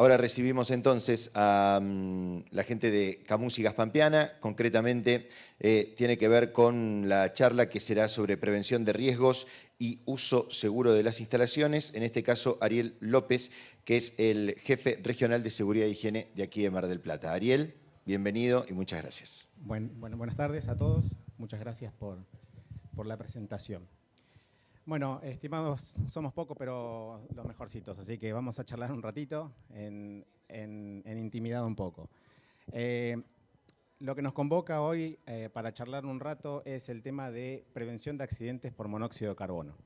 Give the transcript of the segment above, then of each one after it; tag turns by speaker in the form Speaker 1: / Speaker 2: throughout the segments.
Speaker 1: Ahora recibimos entonces a la gente de Camus y Gas Pampeana. Concretamente tiene que ver con la charla que será sobre prevención de riesgos y uso seguro de las instalaciones. En este caso, Ariel López, que es el jefe regional de seguridad e higiene de aquí de Mar del Plata. Ariel, bienvenido y muchas gracias.
Speaker 2: Buenas tardes a todos. Muchas gracias por la presentación. Bueno, estimados, somos pocos, pero los mejorcitos, así que vamos a charlar un ratito en intimidad un poco. Lo que nos convoca hoy para charlar un rato es el tema de prevención de accidentes por monóxido de carbono.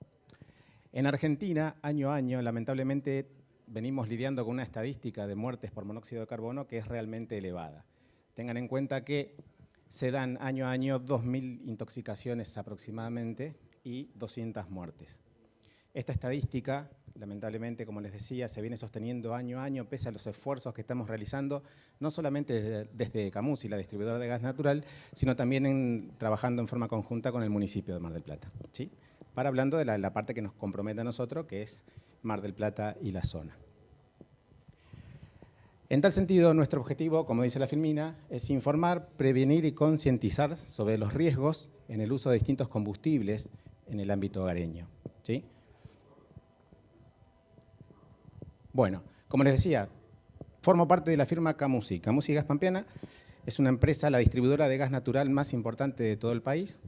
Speaker 2: En Argentina, año a año, lamentablemente, venimos lidiando con una estadística de muertes por monóxido de carbono que es realmente elevada. Tengan en cuenta que se dan año a año 2.000 intoxicaciones aproximadamente y 200 muertes. Esta estadística, lamentablemente, como les decía, se viene sosteniendo año a año pese a los esfuerzos que estamos realizando, no solamente desde Camus y la distribuidora de gas natural, sino también trabajando en forma conjunta con el municipio de Mar del Plata, ¿sí? Para hablando de la parte que nos compromete a nosotros, que es Mar del Plata y la zona. En tal sentido, nuestro objetivo, como dice la Filmina, es informar, prevenir y concientizar sobre los riesgos en el uso de distintos combustibles en el ámbito hogareño, ¿sí? Bueno, como les decía, formo parte de la firma Camusi. Camusi Gas Pampeana es una empresa, la distribuidora de gas natural más importante de todo el país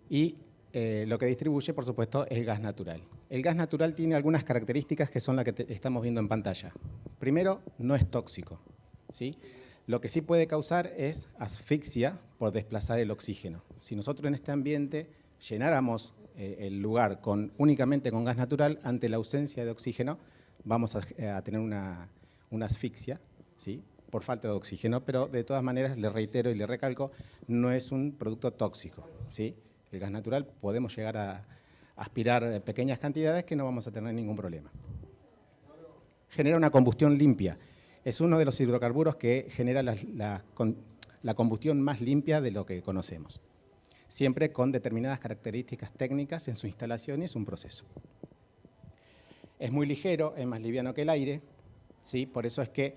Speaker 2: y lo que distribuye, por supuesto, es gas natural. El gas natural tiene algunas características que son las que estamos viendo en pantalla. Primero, no es tóxico, ¿sí? Lo que sí puede causar es asfixia por desplazar el oxígeno. Si nosotros en este ambiente llenáramos el lugar únicamente con gas natural, ante la ausencia de oxígeno vamos a tener una asfixia, ¿sí? Por falta de oxígeno, pero de todas maneras, le reitero y le recalco, no es un producto tóxico, ¿sí? El gas natural podemos llegar a aspirar pequeñas cantidades que no vamos a tener ningún problema. Genera una combustión limpia. Es uno de los hidrocarburos que genera la combustión más limpia de lo que conocemos, siempre con determinadas características técnicas en su instalación y en su proceso. Es muy ligero, es más liviano que el aire, ¿sí? Por eso es que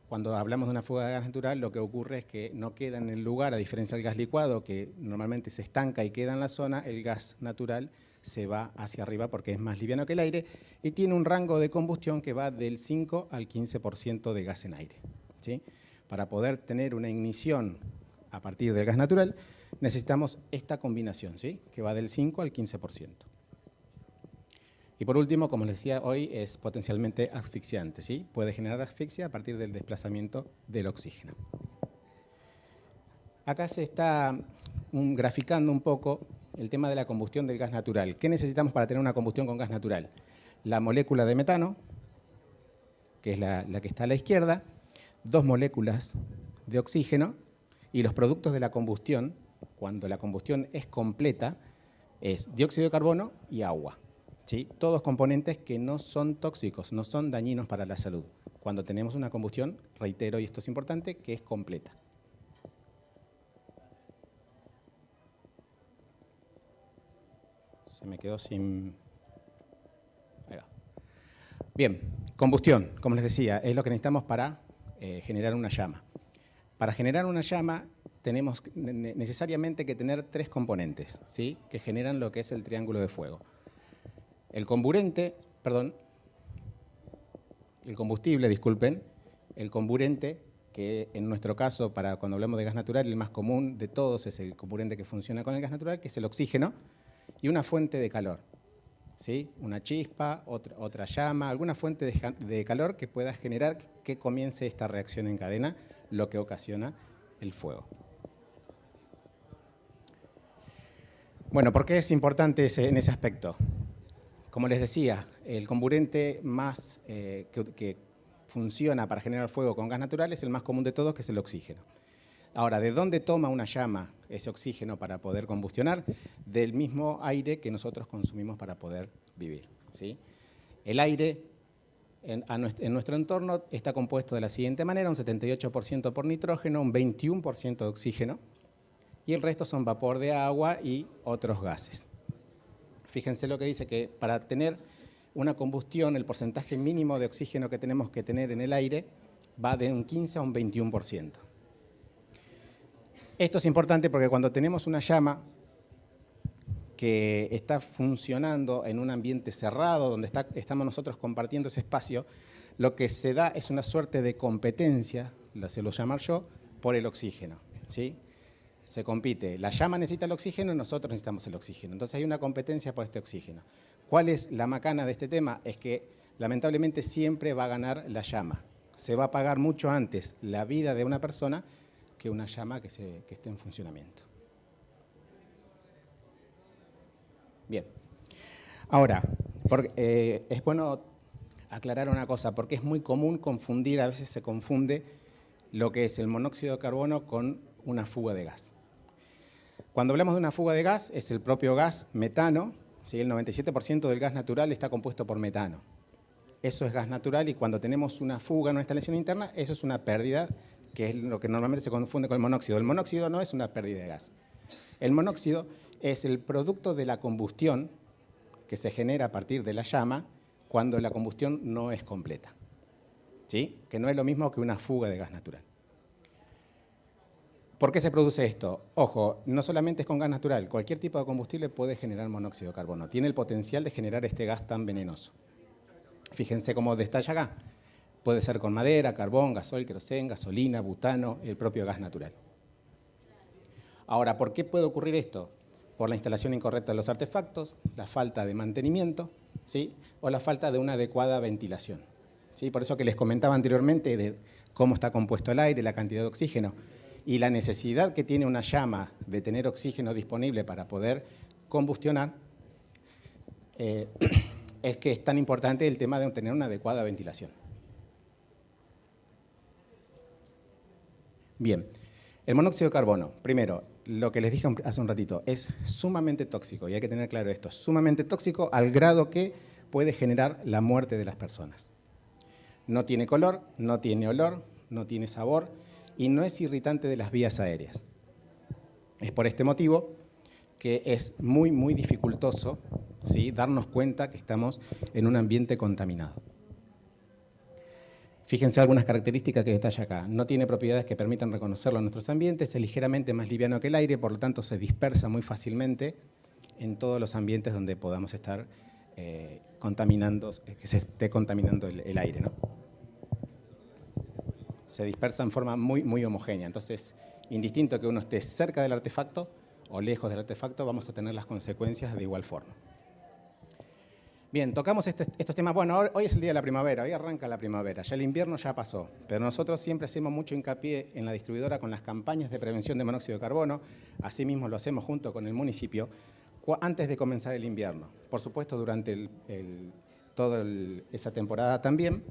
Speaker 2: cuando hablamos de una fuga de gas natural, lo que ocurre es que no queda en el lugar, a diferencia del gas licuado, que normalmente se estanca y queda en la zona, el gas natural se va hacia arriba porque es más liviano que el aire y tiene un rango de combustión que va del 5 al 15% de gas en aire, ¿sí? Para poder tener una ignición a partir del gas natural, necesitamos esta combinación, ¿sí? Que va del 5 al 15%. Y por último, como les decía hoy, es potencialmente asfixiante, ¿sí? Puede generar asfixia a partir del desplazamiento del oxígeno. Acá se está graficando un poco el tema de la combustión del gas natural. ¿Qué necesitamos para tener una combustión con gas natural? La molécula de metano, que es la que está a la izquierda, 2 moléculas de oxígeno y los productos de la combustión, cuando la combustión es completa, es dióxido de carbono y agua, ¿sí? Todos componentes que no son tóxicos, no son dañinos para la salud. Cuando tenemos una combustión, reitero, y esto es importante, que es completa. Se me quedó sin... Ahí va. Bien, combustión, como les decía, es lo que necesitamos para generar una llama. Para generar una llama tenemos necesariamente que tener 3 componentes, ¿sí? Que generan lo que es el triángulo de fuego. El combustible, el comburente, que en nuestro caso, para cuando hablamos de gas natural, el más común de todos es el comburente que funciona con el gas natural, que es el oxígeno, y una fuente de calor, ¿sí? Una chispa, otra llama, alguna fuente de calor que pueda generar que comience esta reacción en cadena, lo que ocasiona el fuego. Bueno, ¿por qué es importante en ese aspecto? Como les decía, el comburente más que funciona para generar fuego con gas natural es el más común de todos, que es el oxígeno. Ahora, ¿de dónde toma una llama ese oxígeno para poder combustionar? Del mismo aire que nosotros consumimos para poder vivir, ¿sí? El aire en nuestro entorno está compuesto de la siguiente manera: un 78% por nitrógeno, un 21% de oxígeno y el resto son vapor de agua y otros gases. Fíjense lo que dice, que para tener una combustión, el porcentaje mínimo de oxígeno que tenemos que tener en el aire va de un 15 a un 21%. Esto es importante porque cuando tenemos una llama que está funcionando en un ambiente cerrado, donde estamos nosotros compartiendo ese espacio, lo que se da es una suerte de competencia, se lo llamar yo, por el oxígeno, ¿sí? Se compite. La llama necesita el oxígeno y nosotros necesitamos el oxígeno. Entonces hay una competencia por este oxígeno. ¿Cuál es la macana de este tema? Es que lamentablemente siempre va a ganar la llama. Se va a pagar mucho antes la vida de una persona que una llama que esté en funcionamiento. Bien. Ahora, es bueno aclarar una cosa, porque es muy común confundir, a veces se confunde lo que es el monóxido de carbono con una fuga de gas. Cuando hablamos de una fuga de gas, es el propio gas metano, ¿sí? El 97% del gas natural está compuesto por metano. Eso es gas natural y cuando tenemos una fuga en una instalación interna, eso es una pérdida, que es lo que normalmente se confunde con el monóxido. El monóxido no es una pérdida de gas. El monóxido es el producto de la combustión que se genera a partir de la llama cuando la combustión no es completa, ¿sí? Que no es lo mismo que una fuga de gas natural. ¿Por qué se produce esto? Ojo, no solamente es con gas natural, cualquier tipo de combustible puede generar monóxido de carbono. Tiene el potencial de generar este gas tan venenoso. Fíjense cómo destalla acá. Puede ser con madera, carbón, gasoil, queroseno, gasolina, butano, el propio gas natural. Ahora, ¿por qué puede ocurrir esto? Por la instalación incorrecta de los artefactos, la falta de mantenimiento, ¿sí? O la falta de una adecuada ventilación, ¿sí? Por eso que les comentaba anteriormente de cómo está compuesto el aire, la cantidad de oxígeno y la necesidad que tiene una llama de tener oxígeno disponible para poder combustionar, es que es tan importante el tema de tener una adecuada ventilación. Bien, el monóxido de carbono, primero, lo que les dije hace un ratito, es sumamente tóxico, y hay que tener claro esto, es sumamente tóxico al grado que puede generar la muerte de las personas. No tiene color, no tiene olor, no tiene sabor y no es irritante de las vías aéreas. Es por este motivo que es muy, muy dificultoso, ¿sí?, darnos cuenta que estamos en un ambiente contaminado. Fíjense algunas características que detalla acá. No tiene propiedades que permitan reconocerlo en nuestros ambientes, es ligeramente más liviano que el aire, por lo tanto se dispersa muy fácilmente en todos los ambientes donde podamos estar contaminando, que se esté contaminando el aire, ¿no? Se dispersa en forma muy, muy homogénea. Entonces, indistinto que uno esté cerca del artefacto o lejos del artefacto, vamos a tener las consecuencias de igual forma. Bien, tocamos estos temas. Bueno, hoy es el día de la primavera, hoy arranca la primavera, ya el invierno ya pasó, pero nosotros siempre hacemos mucho hincapié en la distribuidora con las campañas de prevención de monóxido de carbono, asimismo lo hacemos junto con el municipio, antes de comenzar el invierno. Por supuesto, durante toda esa temporada también,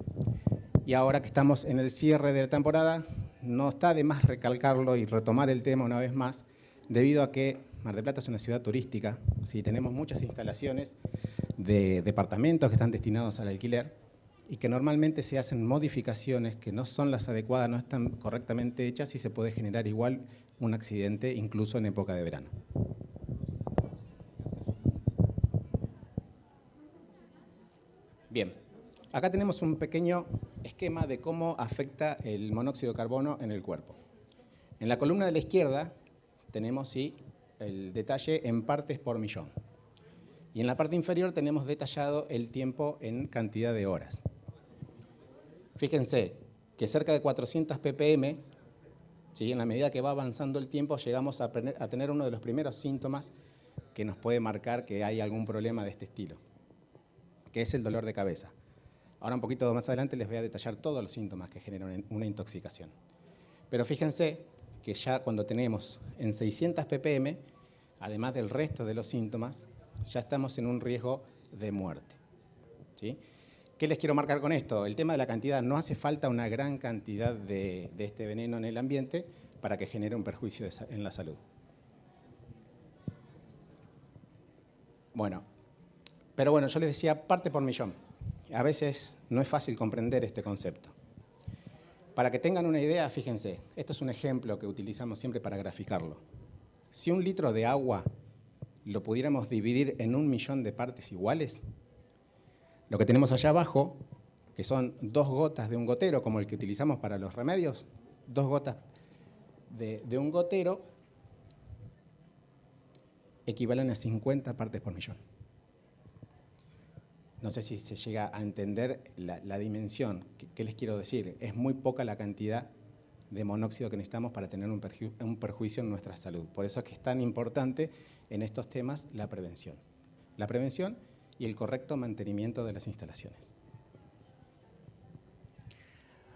Speaker 2: y ahora que estamos en el cierre de la temporada, no está de más recalcarlo y retomar el tema una vez más, debido a que Mar del Plata es una ciudad turística, ¿sí? Tenemos muchas instalaciones de departamentos que están destinados al alquiler y que normalmente se hacen modificaciones que no son las adecuadas, no están correctamente hechas y se puede generar igual un accidente incluso en época de verano. Bien, acá tenemos un pequeño esquema de cómo afecta el monóxido de carbono en el cuerpo. En la columna de la izquierda tenemos, sí, el detalle en partes por millón. Y en la parte inferior tenemos detallado el tiempo en cantidad de horas. Fíjense que cerca de 400 ppm, ¿sí?, en la medida que va avanzando el tiempo, llegamos a tener uno de los primeros síntomas que nos puede marcar que hay algún problema de este estilo, que es el dolor de cabeza. Ahora un poquito más adelante les voy a detallar todos los síntomas que generan una intoxicación. Pero fíjense que ya cuando tenemos en 600 ppm, además del resto de los síntomas, ya estamos en un riesgo de muerte, ¿sí? ¿Qué les quiero marcar con esto? El tema de la cantidad, no hace falta una gran cantidad de este veneno en el ambiente para que genere un perjuicio en la salud. Bueno, pero bueno, yo les decía parte por millón. A veces no es fácil comprender este concepto. Para que tengan una idea, fíjense, esto es un ejemplo que utilizamos siempre para graficarlo. Si un litro de agua lo pudiéramos dividir en 1 millón de partes iguales, Lo que tenemos allá abajo, que son 2 gotas de un gotero, como el que utilizamos para los remedios, 2 gotas de un gotero, equivalen a 50 partes por millón. No sé si se llega a entender la dimensión. ¿Qué les quiero decir? Es muy poca la cantidad de monóxido que necesitamos para tener un perjuicio en nuestra salud. Por eso es que es tan importante en estos temas la prevención. La prevención y el correcto mantenimiento de las instalaciones.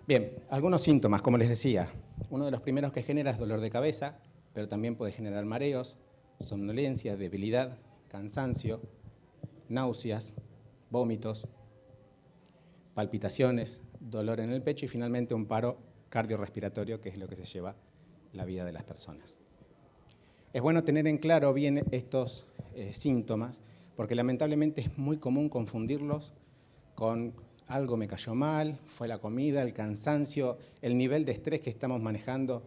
Speaker 2: Bien, algunos síntomas, como les decía. Uno de los primeros que genera es dolor de cabeza, pero también puede generar mareos, somnolencia, debilidad, cansancio, náuseas, vómitos, palpitaciones, dolor en el pecho y finalmente un paro cardiorrespiratorio, que es lo que se lleva la vida de las personas. Es bueno tener en claro bien estos síntomas, porque lamentablemente es muy común confundirlos con algo me cayó mal, fue la comida, el cansancio, el nivel de estrés que estamos manejando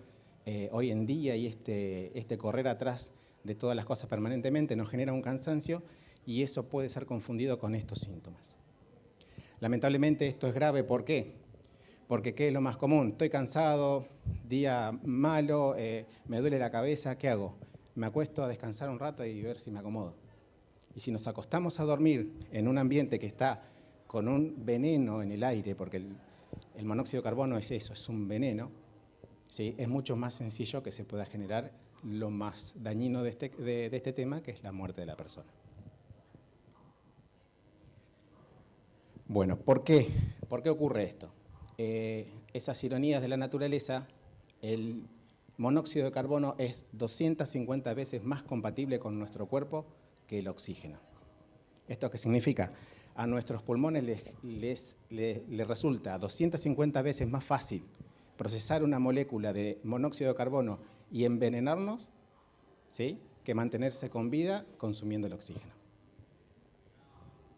Speaker 2: hoy en día y este correr atrás de todas las cosas permanentemente nos genera un cansancio y eso puede ser confundido con estos síntomas. Lamentablemente esto es grave, ¿por qué? Porque ¿qué es lo más común? Estoy cansado, día malo, me duele la cabeza, ¿qué hago? Me acuesto a descansar un rato y ver si me acomodo. Y si nos acostamos a dormir en un ambiente que está con un veneno en el aire, porque el monóxido de carbono es eso, es un veneno, ¿sí? Es mucho más sencillo que se pueda generar lo más dañino de este tema, que es la muerte de la persona. Bueno, ¿por qué? ¿Por qué ocurre esto? Esas ironías de la naturaleza, el monóxido de carbono es 250 veces más compatible con nuestro cuerpo que el oxígeno. ¿Esto qué significa? A nuestros pulmones les resulta 250 veces más fácil procesar una molécula de monóxido de carbono y envenenarnos, ¿sí?, que mantenerse con vida consumiendo el oxígeno.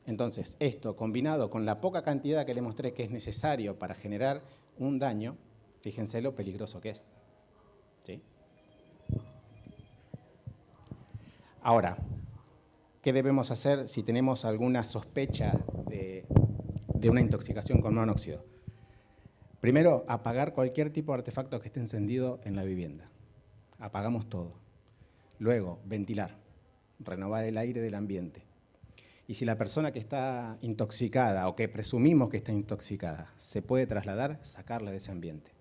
Speaker 2: Entonces, esto combinado con la poca cantidad que le mostré que es necesario para generar un daño, fíjense lo peligroso que es, ¿sí? Ahora, ¿qué debemos hacer si tenemos alguna sospecha de una intoxicación con monóxido? Primero, apagar cualquier tipo de artefacto que esté encendido en la vivienda. Apagamos todo. Luego, ventilar, renovar el aire del ambiente. Y si la persona que está intoxicada o que presumimos que está intoxicada se puede trasladar, sacarla de ese ambiente.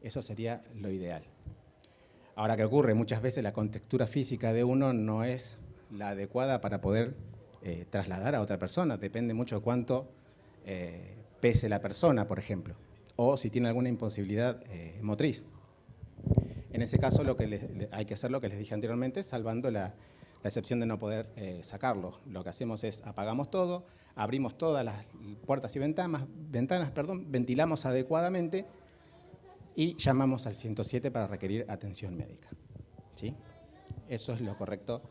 Speaker 2: Eso sería lo ideal. Ahora, ¿qué ocurre? Muchas veces la contextura física de uno no es la adecuada para poder trasladar a otra persona. Depende mucho de cuánto pese la persona, por ejemplo, o si tiene alguna imposibilidad motriz. En ese caso, hay que hacer lo que les dije anteriormente, salvando la excepción de no poder sacarlo. Lo que hacemos es apagamos todo, abrimos todas las puertas y ventanas, ventilamos adecuadamente y llamamos al 107 para requerir atención médica, ¿sí? Eso es lo correcto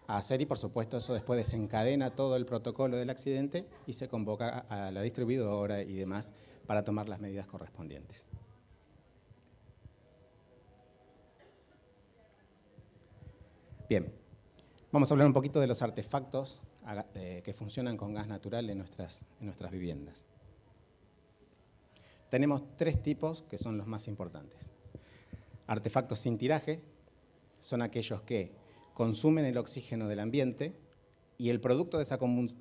Speaker 2: a hacer y, por supuesto, eso después desencadena todo el protocolo del accidente y se convoca a la distribuidora y demás para tomar las medidas correspondientes. Bien, vamos a hablar un poquito de los artefactos que funcionan con gas natural en nuestras viviendas. Tenemos 3 tipos que son los más importantes. Artefactos sin tiraje son aquellos que consumen el oxígeno del ambiente y el producto de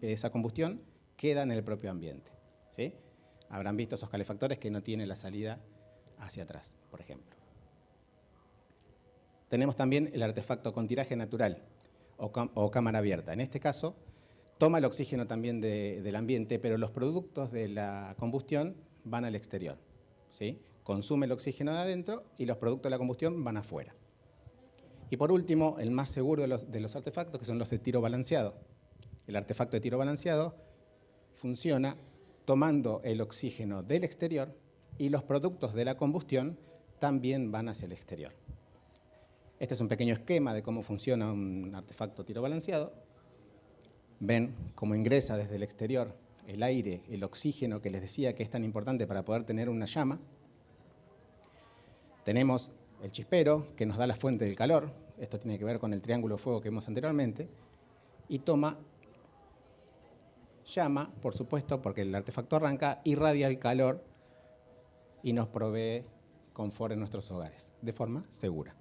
Speaker 2: esa combustión queda en el propio ambiente, ¿sí? Habrán visto esos calefactores que no tienen la salida hacia atrás, por ejemplo. Tenemos también el artefacto con tiraje natural o cámara abierta. En este caso, toma el oxígeno también del ambiente, pero los productos de la combustión van al exterior, ¿sí? Consume el oxígeno de adentro y los productos de la combustión van afuera. Y por último, el más seguro de los artefactos, que son los de tiro balanceado. El artefacto de tiro balanceado funciona tomando el oxígeno del exterior y los productos de la combustión también van hacia el exterior. Este es un pequeño esquema de cómo funciona un artefacto tiro balanceado. Ven cómo ingresa desde el exterior el aire, el oxígeno que les decía que es tan importante para poder tener una llama. Tenemos el chispero, que nos da la fuente del calor. Esto tiene que ver con el triángulo de fuego que vimos anteriormente. Y toma llama, por supuesto, porque el artefacto arranca, irradia el calor y nos provee confort en nuestros hogares, de forma segura.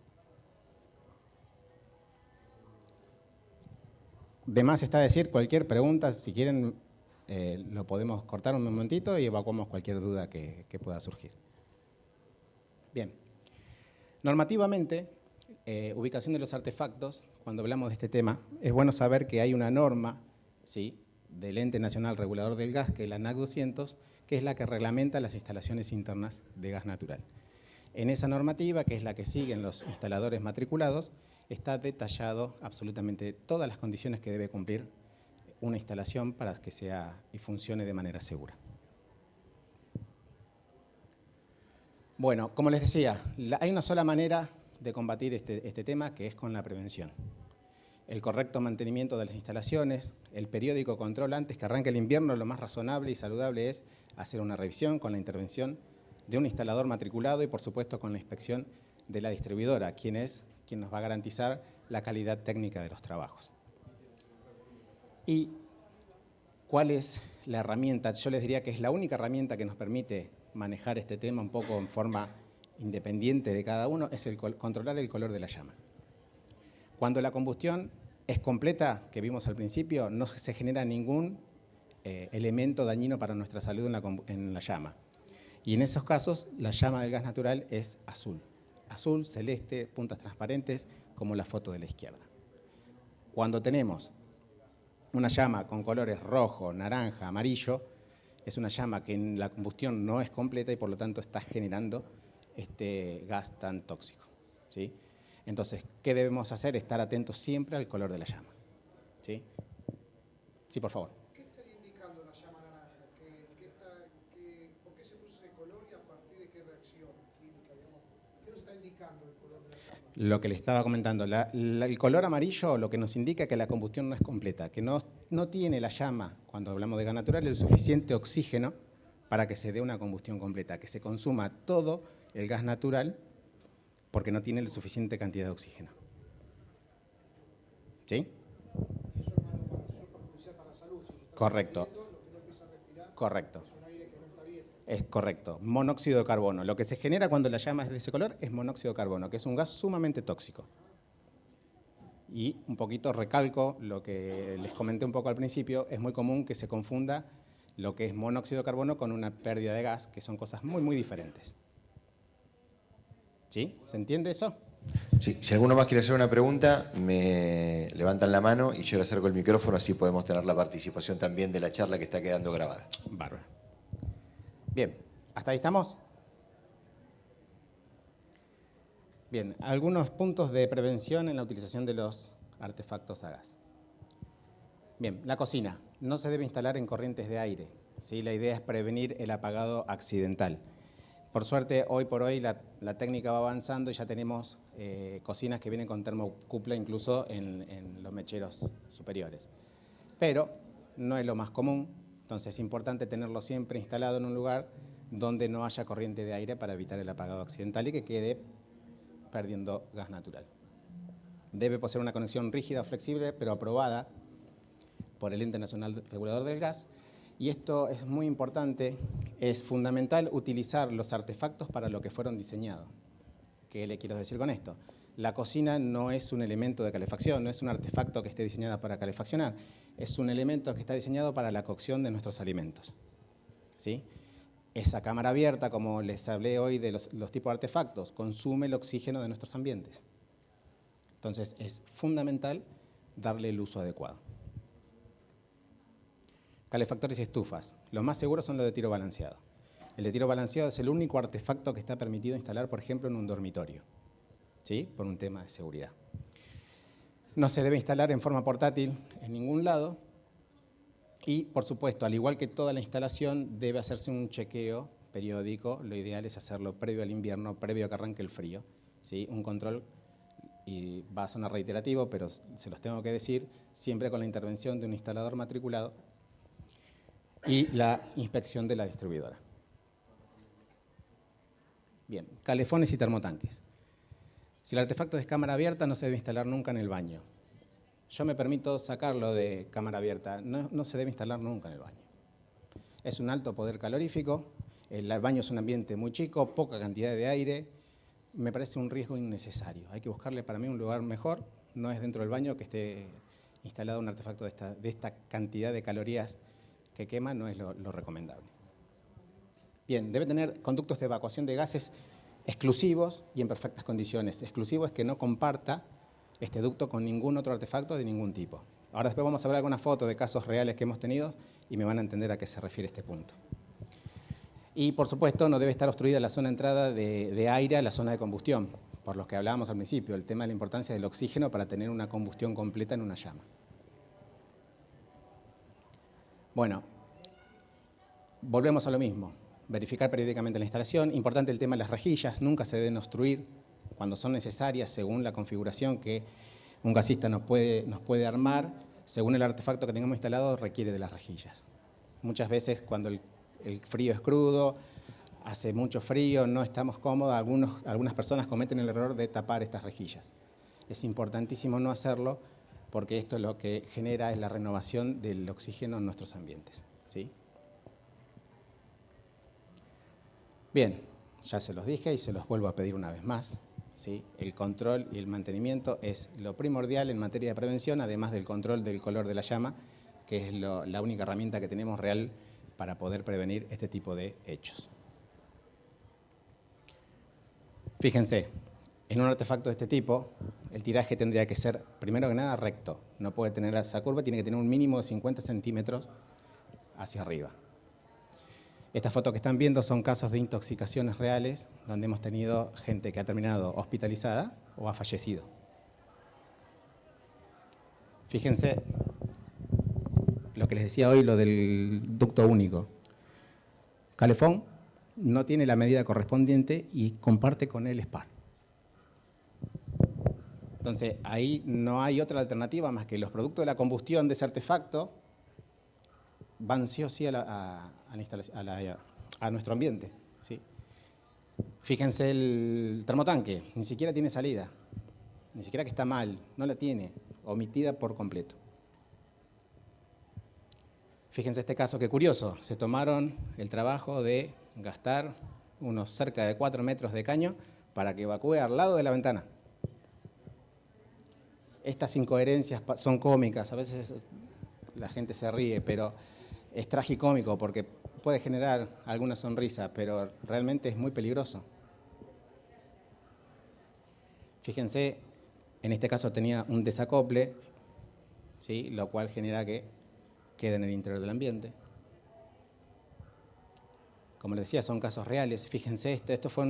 Speaker 2: De más está decir, cualquier pregunta, si quieren, lo podemos cortar un momentito y evacuamos cualquier duda que pueda surgir. Bien. Normativamente, ubicación de los artefactos, cuando hablamos de este tema, es bueno saber que hay una norma, ¿sí?, del Ente Nacional Regulador del Gas, que es la NAC 200, que es la que reglamenta las instalaciones internas de gas natural. En esa normativa, que es la que siguen los instaladores matriculados, está detallado absolutamente todas las condiciones que debe cumplir una instalación para que sea y funcione de manera segura. Bueno, como les decía, hay una sola manera de combatir este tema, que es con la prevención. El correcto mantenimiento de las instalaciones, el periódico control antes que arranque el invierno, lo más razonable y saludable es hacer una revisión con la intervención de un instalador matriculado y, por supuesto, con la inspección de la distribuidora, quien nos va a garantizar la calidad técnica de los trabajos. ¿Y cuál es la herramienta? Yo les diría que es la única herramienta que nos permite manejar este tema un poco en forma independiente de cada uno, es controlar el color de la llama. Cuando la combustión es completa, que vimos al principio, no se genera ningún elemento dañino para nuestra salud en la llama. Y en esos casos, la llama del gas natural es azul. Azul, celeste, puntas transparentes, como la foto de la izquierda. Cuando tenemos una llama con colores rojo, naranja, amarillo, es una llama que en la combustión no es completa y por lo tanto está generando este gas tan tóxico, ¿sí? Entonces, ¿qué debemos hacer? Estar atentos siempre al color de la llama, ¿sí? Sí, por favor.
Speaker 3: ¿Qué estaría indicando la llama naranja? ¿Por qué se puso ese color y a partir de qué reacción química, digamos? ¿Qué nos está indicando el color de la llama?
Speaker 2: Lo que le estaba comentando, el color amarillo lo que nos indica que la combustión no es completa, que no tiene la llama, cuando hablamos de gas natural, el suficiente oxígeno para que se dé una combustión completa, que se consuma todo el gas natural porque no tiene la suficiente cantidad de oxígeno. ¿Sí?
Speaker 3: Eso es perjudicial para la salud. Si
Speaker 2: Correcto.
Speaker 3: Lo que uno empieza a respirar
Speaker 2: Correcto.
Speaker 3: es un aire que no está bien.
Speaker 2: Es correcto. Monóxido de carbono. Lo que se genera cuando la llama es de ese color es monóxido de carbono, que es un gas sumamente tóxico. Y un poquito recalco lo que les comenté un poco al principio, es muy común que se confunda lo que es monóxido de carbono con una pérdida de gas, que son cosas muy, muy diferentes. ¿Sí? ¿Se entiende eso?
Speaker 1: Sí, si alguno más quiere hacer una pregunta, me levantan la mano y yo le acerco el micrófono, así podemos tener la participación también de la charla que está quedando grabada.
Speaker 2: Bárbaro. Bien, ¿hasta ahí estamos? Bien, algunos puntos de prevención en la utilización de los artefactos a gas. Bien, la cocina no se debe instalar en corrientes de aire, ¿sí? La idea es prevenir el apagado accidental. Por suerte, hoy por hoy la técnica va avanzando y ya tenemos cocinas que vienen con termocupla incluso en los mecheros superiores. Pero no es lo más común, entonces es importante tenerlo siempre instalado en un lugar donde no haya corriente de aire para evitar el apagado accidental y que quede perdiendo gas natural. Debe poseer una conexión rígida o flexible, pero aprobada por el Ente Nacional Regulador del Gas. Y esto es muy importante, es fundamental utilizar los artefactos para lo que fueron diseñados. ¿Qué le quiero decir con esto? La cocina no es un elemento de calefacción, no es un artefacto que esté diseñado para calefaccionar, es un elemento que está diseñado para la cocción de nuestros alimentos, ¿sí? Esa cámara abierta, como les hablé hoy de los tipos de artefactos, consume el oxígeno de nuestros ambientes. Entonces, es fundamental darle el uso adecuado. Calefactores y estufas. Los más seguros son los de tiro balanceado. El de tiro balanceado es el único artefacto que está permitido instalar, por ejemplo, en un dormitorio, ¿sí? Por un tema de seguridad. No se debe instalar en forma portátil en ningún lado. Y, por supuesto, al igual que toda la instalación, debe hacerse un chequeo periódico. Lo ideal es hacerlo previo al invierno, previo a que arranque el frío, ¿sí? Un control, y va a sonar reiterativo, pero se los tengo que decir, siempre con la intervención de un instalador matriculado y la inspección de la distribuidora. Bien, calefones y termotanques. Si el artefacto es cámara abierta, no se debe instalar nunca en el baño. yo me permito sacarlo de cámara abierta. No se debe instalar nunca en el baño. Es un alto poder calorífico, el baño es un ambiente muy chico, poca cantidad de aire, me parece un riesgo innecesario. Hay que buscarle para mí un lugar mejor, no es dentro del baño que esté instalado un artefacto de esta cantidad de calorías que quema, no es lo recomendable. Bien, debe tener conductos de evacuación de gases exclusivos y en perfectas condiciones. Exclusivo es que no comparta este ducto con ningún otro artefacto de ningún tipo. Ahora después vamos a ver algunas fotos de casos reales que hemos tenido y me van a entender a qué se refiere este punto. Y por supuesto no debe estar obstruida la zona de entrada de aire a la zona de combustión, por lo que hablábamos al principio, el tema de la importancia del oxígeno para tener una combustión completa en una llama. Bueno, volvemos a lo mismo. Verificar periódicamente la instalación. Importante el tema de las rejillas, nunca se deben obstruir cuando son necesarias según la configuración que un gasista nos puede armar, según el artefacto que tengamos instalado requiere de las rejillas. Muchas veces cuando el frío es crudo, hace mucho frío, no estamos cómodos, algunas personas cometen el error de tapar estas rejillas. Es importantísimo no hacerlo porque esto lo que genera es la renovación del oxígeno en nuestros ambientes, ¿sí? Bien, ya se los dije y se los vuelvo a pedir una vez más, ¿sí? El control y el mantenimiento es lo primordial en materia de prevención, además del control del color de la llama, que es la única herramienta que tenemos real para poder prevenir este tipo de hechos. Fíjense, en un artefacto de este tipo, el tiraje tendría que ser, primero que nada, recto. No puede tener esa curva, tiene que tener un mínimo de 50 centímetros hacia arriba. Estas fotos que están viendo son casos de intoxicaciones reales, donde hemos tenido gente que ha terminado hospitalizada o ha fallecido. Fíjense lo que les decía hoy, lo del ducto único. Calefón no tiene la medida correspondiente y comparte con el SPAR. Entonces, ahí no hay otra alternativa más que los productos de la combustión de ese artefacto van sí o sí a nuestro ambiente, ¿sí? Fíjense el termotanque, ni siquiera tiene salida, ni siquiera que está mal, no la tiene, omitida por completo. Fíjense este caso, qué curioso, se tomaron el trabajo de gastar unos cerca de 4 metros de caño para que evacúe al lado de la ventana. Estas incoherencias son cómicas, a veces la gente se ríe, pero es tragicómico porque puede generar alguna sonrisa, pero realmente es muy peligroso. Fíjense, en este caso tenía un desacople, ¿sí? Lo cual genera que quede en el interior del ambiente. Como les decía, son casos reales. Fíjense, esto fue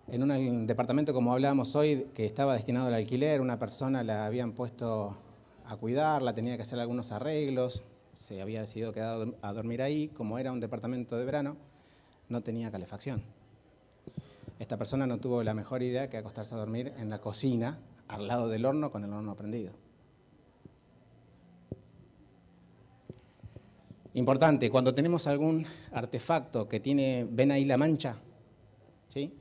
Speaker 2: en un departamento, como hablábamos hoy, que estaba destinado al alquiler. Una persona la habían puesto a cuidarla, tenía que hacer algunos arreglos. Se había decidido quedar a dormir ahí. Como era un departamento de verano, no tenía calefacción. Esta persona no tuvo la mejor idea que acostarse a dormir en la cocina, al lado del horno, con el horno prendido. Importante, cuando tenemos algún artefacto que ven ahí la mancha, ¿sí?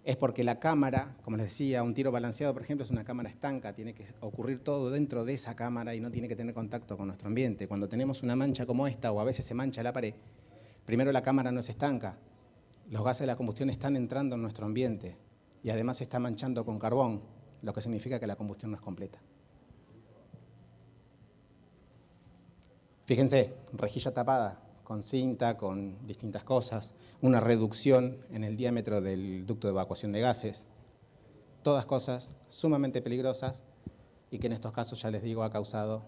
Speaker 2: Es porque la cámara, como les decía, un tiro balanceado, por ejemplo, es una cámara estanca, tiene que ocurrir todo dentro de esa cámara y no tiene que tener contacto con nuestro ambiente. Cuando tenemos una mancha como esta, o a veces se mancha la pared, primero la cámara no es estanca, los gases de la combustión están entrando en nuestro ambiente y además se está manchando con carbón, lo que significa que la combustión no es completa. Fíjense, rejilla tapada, con cinta, con distintas cosas, una reducción en el diámetro del ducto de evacuación de gases, todas cosas sumamente peligrosas y que en estos casos, ya les digo, ha causado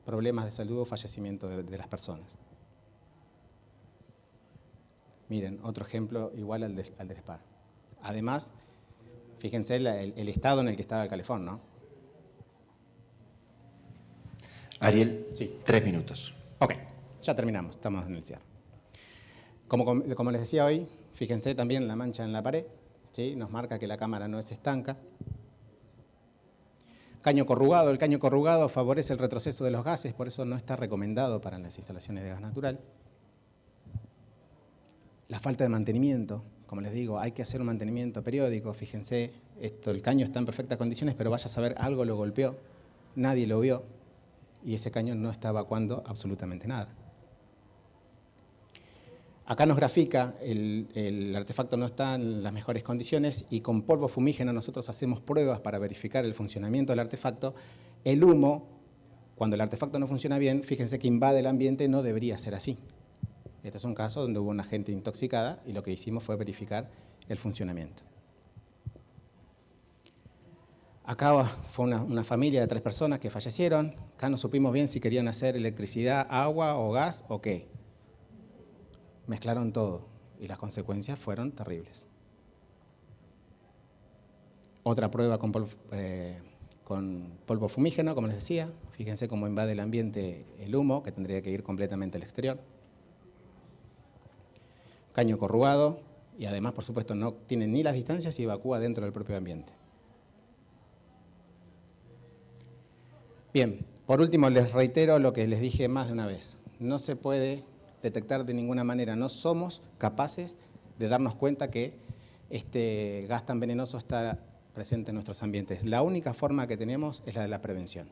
Speaker 2: problemas de salud o fallecimiento de las personas. Miren, otro ejemplo igual al del SPAR. Además, fíjense el estado en el que estaba el calefón, ¿no?
Speaker 1: Ariel,
Speaker 2: sí.
Speaker 1: 3 minutos.
Speaker 2: Ok, ya terminamos, estamos en el cierre. Como les decía hoy, fíjense también la mancha en la pared, ¿sí? Nos marca que la cámara no es estanca. Caño corrugado, el caño corrugado favorece el retroceso de los gases, por eso no está recomendado para las instalaciones de gas natural. La falta de mantenimiento, como les digo, hay que hacer un mantenimiento periódico, fíjense, el caño está en perfectas condiciones, pero vaya a saber, algo lo golpeó, nadie lo vio y ese caño no está evacuando absolutamente nada. Acá nos grafica, el artefacto no está en las mejores condiciones y con polvo fumígeno nosotros hacemos pruebas para verificar el funcionamiento del artefacto. El humo, cuando el artefacto no funciona bien, fíjense que invade el ambiente, no debería ser así. Este es un caso donde hubo una gente intoxicada y lo que hicimos fue verificar el funcionamiento. Acá fue una familia de 3 personas que fallecieron. Acá no supimos bien si querían hacer electricidad, agua o gas o qué. Mezclaron todo y las consecuencias fueron terribles. Otra prueba con polvo fumígeno, como les decía. Fíjense cómo invade el ambiente el humo, que tendría que ir completamente al exterior. Caño corrugado y además, por supuesto, no tiene ni las distancias y evacúa dentro del propio ambiente. Bien, por último les reitero lo que les dije más de una vez. No se puede detectar de ninguna manera, no somos capaces de darnos cuenta que este gas tan venenoso está presente en nuestros ambientes. La única forma que tenemos es la de la prevención.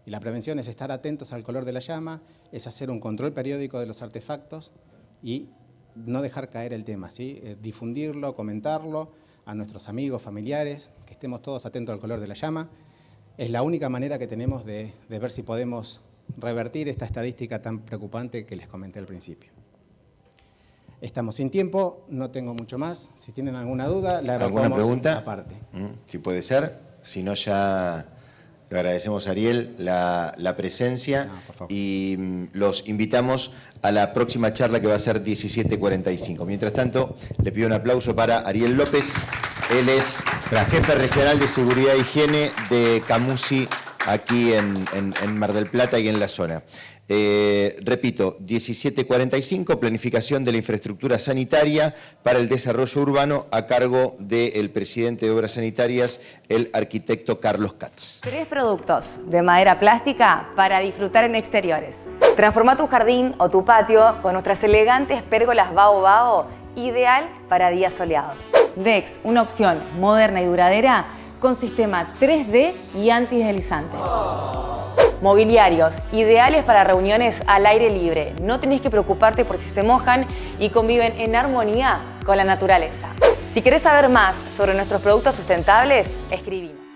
Speaker 2: Y la prevención es estar atentos al color de la llama, es hacer un control periódico de los artefactos y no dejar caer el tema, ¿sí? Difundirlo, comentarlo a nuestros amigos, familiares, que estemos todos atentos al color de la llama. Es la única manera que tenemos de ver si podemos revertir esta estadística tan preocupante que les comenté al principio. Estamos sin tiempo, no tengo mucho más. Si tienen alguna duda, la
Speaker 1: ¿Alguna pregunta?
Speaker 2: Aparte.
Speaker 1: Si puede ser, si no ya le agradecemos a Ariel la presencia y los invitamos a la próxima charla que va a ser 17:45. Mientras tanto, le pido un aplauso para Ariel López. Él es jefe regional de Seguridad e Higiene de Camusi aquí en Mar del Plata y en la zona. Repito, 17:45, planificación de la infraestructura sanitaria para el desarrollo urbano a cargo del presidente de Obras Sanitarias, el arquitecto Carlos Katz.
Speaker 4: 3 productos de madera plástica para disfrutar en exteriores. Transforma tu jardín o tu patio con nuestras elegantes pérgolas Bao Bao, ideal para días soleados. Dex, una opción moderna y duradera con sistema 3D y antideslizante. Mobiliarios, ideales para reuniones al aire libre. No tenés que preocuparte por si se mojan y conviven en armonía con la naturaleza. Si querés saber más sobre nuestros productos sustentables, escribinos.